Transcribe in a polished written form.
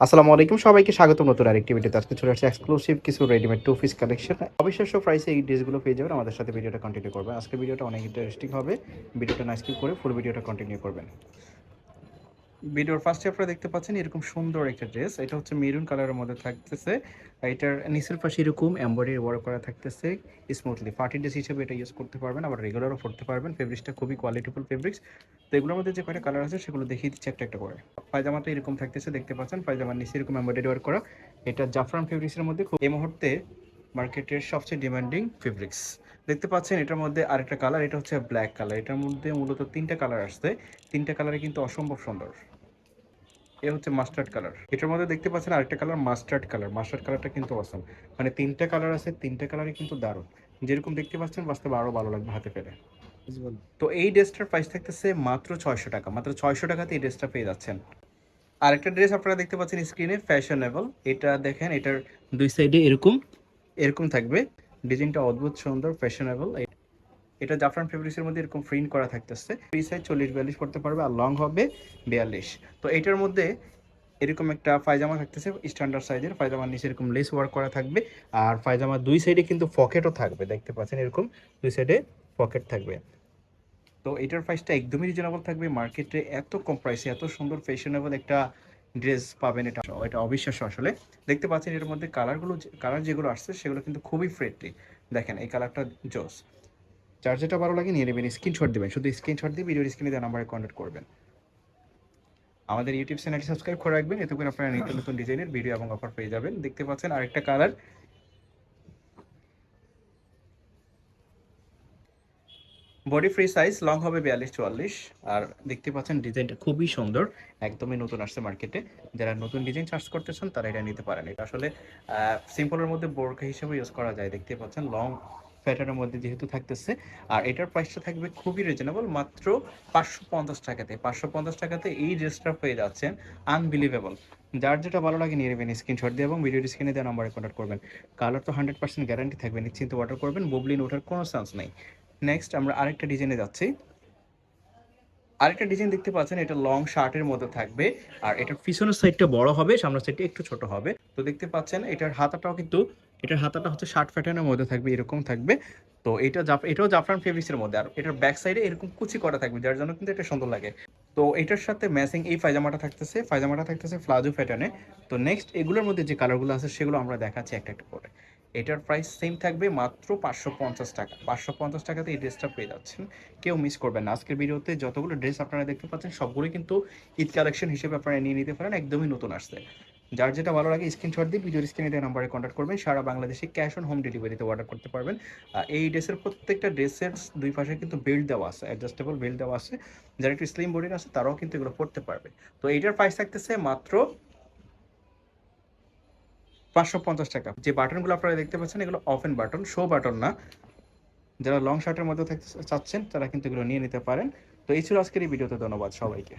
আসসালামু আলাইকুম, সবাইকে স্বাগতম নতুন আরেকটি ভিডিওতে। আজকে চলে আসছে এক্সক্লুসিভ কিছু রেডিমেড টু পিস কালেকশন। অবিশ্বাস্য প্রাইসে এই ড্রেসগুলো পেয়ে যাবেন। আমাদের সাথে ভিডিওটা কন্টিনিউ করবেন। আজকে ভিডিওটা অনেক ইন্টারেস্টিং হবে। ভিডিওটা না স্কিপ করে ফুল ভিডিওটা কন্টিনিউ করবেন। ভিডিওর ফার্স্টে আপনারা দেখতে পাচ্ছেন এরকম সুন্দর একটা ড্রেস। এটা হচ্ছে মেরুন কালারের মধ্যে থাকতেছে। এটার নিচের পাশে এরকম এমব্রয়ডারি ওয়ার্ক করা থাকতেছে স্মুথলি। পার্টি ড্রেস হিসেবে এটা ইউজ করতে পারবেন, আবার রেগুলারও পরতে পারবেন। ফেব্রিক্সটা খুবই কোয়ালিটিফুল ফেব্রিক্স। তো এগুলোর মধ্যে যে কয়টা কালার আছে সেগুলো দেখিয়ে দিচ্ছি একটা একটা করে। পায়জামাটা এরকম থাকতেছে, দেখতে পাচ্ছেন পায়জামার নিচে এরকম এমব্রয়ডারি ওয়ার্ক করা। এটা জাফরান ফেব্রিক্সের মধ্যে এই মুহূর্তে মার্কেটের সবচেয়ে ডিমান্ডিং ফেব্রিক্স। দেখতে পাচ্ছেন এটার মধ্যে আরেকটা কালার, এটা হচ্ছে ব্ল্যাক কালার। এটার মধ্যে মূলত তিনটা কালার আসছে, তিনটা কালারে কিন্তু অসম্ভব সুন্দর। এ হচ্ছে মাস্টার্ড কালার। এটার মধ্যে দেখতে পাচ্ছেন আরেকটা কালার মাস্টার্ড কালার। মাস্টার্ড কালারটা কিন্তু অসম, মানে তিনটা কালার আছে, তিনটা কালারই কিন্তু দারুণ। যেরকম দেখতে পাচ্ছেন বাস্তবে আরও ভালো লাগবে হাতে পেলে। তো এই ড্রেসটার প্রাইস থাকতেছে মাত্র 600 টাকা। মাত্র 600 টাকাতে এই ড্রেসটা পেয়ে যাচ্ছেন। আরেকটা ড্রেস আপনারা দেখতে পাচ্ছেন স্ক্রিনে, ফ্যাশনেবল। এটা দেখেন, এটার দুই সাইডে এরকম এরকম থাকবে। ডিজাইনটা অদ্ভুত সুন্দর, ফ্যাশনেবল। এটা জাফরান ফেব্রিক্সের মধ্যে এরকম প্রিন্ট করা থাকতেছে। ফ্রি সাইজ 40-42 পড়তে পারবে, আর লং হবে 42। তো এটার মধ্যে এরকম একটা পায়জামা থাকতেছে স্ট্যান্ডার্ড সাইজের। পায়জামার নিচে এরকম লেস ওয়ার্ক করা থাকবে, আর পায়জামার দুই সাইডে কিন্তু পকেটও থাকবে। দেখতে পাচ্ছেন এরকম দুই সাইডে পকেট থাকবে। তো এটার প্রাইসটা একদমই রিজনেবল থাকবে। মার্কেটে এত কম প্রাইসে এত সুন্দর ফ্যাশনেবল একটা ড্রেস পাবেন, এটা অবিশ্বাস্য আসলে। দেখতে পাচ্ছেন এর মধ্যে কালার যেগুলো আসছে সেগুলো কিন্তু খুবই ফ্রেন্ডলি। দেখেন এই কালারটা জোস। যার যেটা ভালো লাগে নিয়ে নেবেন, স্ক্রিনশট দেবেন। শুধু স্ক্রিনশট দিয়ে ভিডিওর স্ক্রিনে দেওয়া নাম্বারে কন্ট্যাক্ট করবেন। আমাদের ইউটিউব চ্যানেলটি সাবস্ক্রাইব করে রাখবেন, এতে করে আপনারা নিত্য নতুন ডিজাইনের ভিডিও এবং অফার পেয়ে যাবেন। দেখতে পাচ্ছেন আরেকটা colour, body free size, long হবে 42-44। আর দেখতে পাচ্ছেন ডিজাইনটা খুবই সুন্দর, একদমই নতুন আসছে মার্কেটে। যারা নতুন ডিজাইন চার্জ করতেছেন তারা এটা নিতে পারেন। এটা আসলে সিম্পলের মধ্যে বোরকা হিসেবে ইউজ করা যায়। দেখতে পাচ্ছেন লং প্যাটার্নের মধ্যে যেহেতু থাকতেছে। আর এটার প্রাইসটা থাকবে খুবই রিজনেবল, মাত্র 550 টাকাতে। 550 টাকাতে এই ড্রেসটা পেয়ে যাচ্ছেন, আনবিলিভেবল। যার যেটা ভালো লাগে নিয়ে নেবেন, স্ক্রিনশট দিয়ে এবং ভিডিওর স্ক্রিনে দেওয়া নাম্বারে কন্ট্যাক্ট করবেন। কালার তো 100% গ্যারান্টি থাকবে, নিশ্চিন্ত অর্ডার করবেন, বুবলিন ওঠার কোনো চান্স নেই। নেক্সট আমরা আরেকটা ডিজাইনে যাচ্ছি। আরেকটা ডিজাইন দেখতে পাচ্ছেন, এটা লং শার্টের মধ্যে থাকবে, আর এটার পিছনের সাইডটা বড় হবে, সামনের সাইডটা একটু ছোট হবে। তো দেখতে পাচ্ছেন এটার হাতাটা হচ্ছে শার্ট প্যাটার্নের মধ্যে থাকবে, এরকম থাকবে। তো এটাও জাফরান ফেব্রিক্সের মধ্যে, আর এটার ব্যাক সাইডে এরকম কুচি করা থাকবে, যার জন্য কিন্তু এটা সুন্দর লাগে। তো এটার সাথে ম্যাচিং এই পায়জামাটা থাকতেছে প্লাজো প্যাটার্নে। তো নেক্সট এগুলোর মধ্যে যে কালারগুলো আছে সেগুলো আমরা দেখাচ্ছি একটা একটা করে। এটার প্রাইস সেম থাকবে, মাত্র 550 টাকা। 550 টাকাতে এই ড্রেসটা পেয়ে যাচ্ছেন, কেউ মিস করবেন না। আজকের ভিডিওতে যতগুলো ড্রেস আপনারা দেখতে পাচ্ছেন সবগুলোই কিন্তু ঈদ কালেকশন হিসেবে আপনারা নিয়ে নিতে পারেন, একদমই নতুন আসছে। যার যেটা ভালো লাগে স্ক্রিনশট দিয়ে ভিডিওর স্ক্রিনে দেওয়া নাম্বারে কন্ট্যাক্ট করবেন। সারা বাংলাদেশে ক্যাশ অন হোম ডেলিভারিতে অর্ডার করতে পারবেন। এই ড্রেসের প্রত্যেকটা ড্রেসের দুই পাশে কিন্তু বেল্ট দেওয়া আছে, অ্যাডজাস্টেবল বেল্ট দেওয়া আছে। যারা একটু স্লিম বডির আছে তারাও কিন্তু এগুলো পড়তে পারবে। তো এইটার প্রাইস থাকতেছে মাত্র 550 টাকা। যে বাটনগুলো আপনারা দেখতে পাচ্ছেন এগুলো অফেন বাটন, শো বাটন না। যারা লং শার্টের মধ্যে থাকতে চাচ্ছেন তারা কিন্তু এগুলো নিয়ে নিতে পারেন। তো এই ছিল আজকের এই ভিডিওতে, ধন্যবাদ সবাইকে।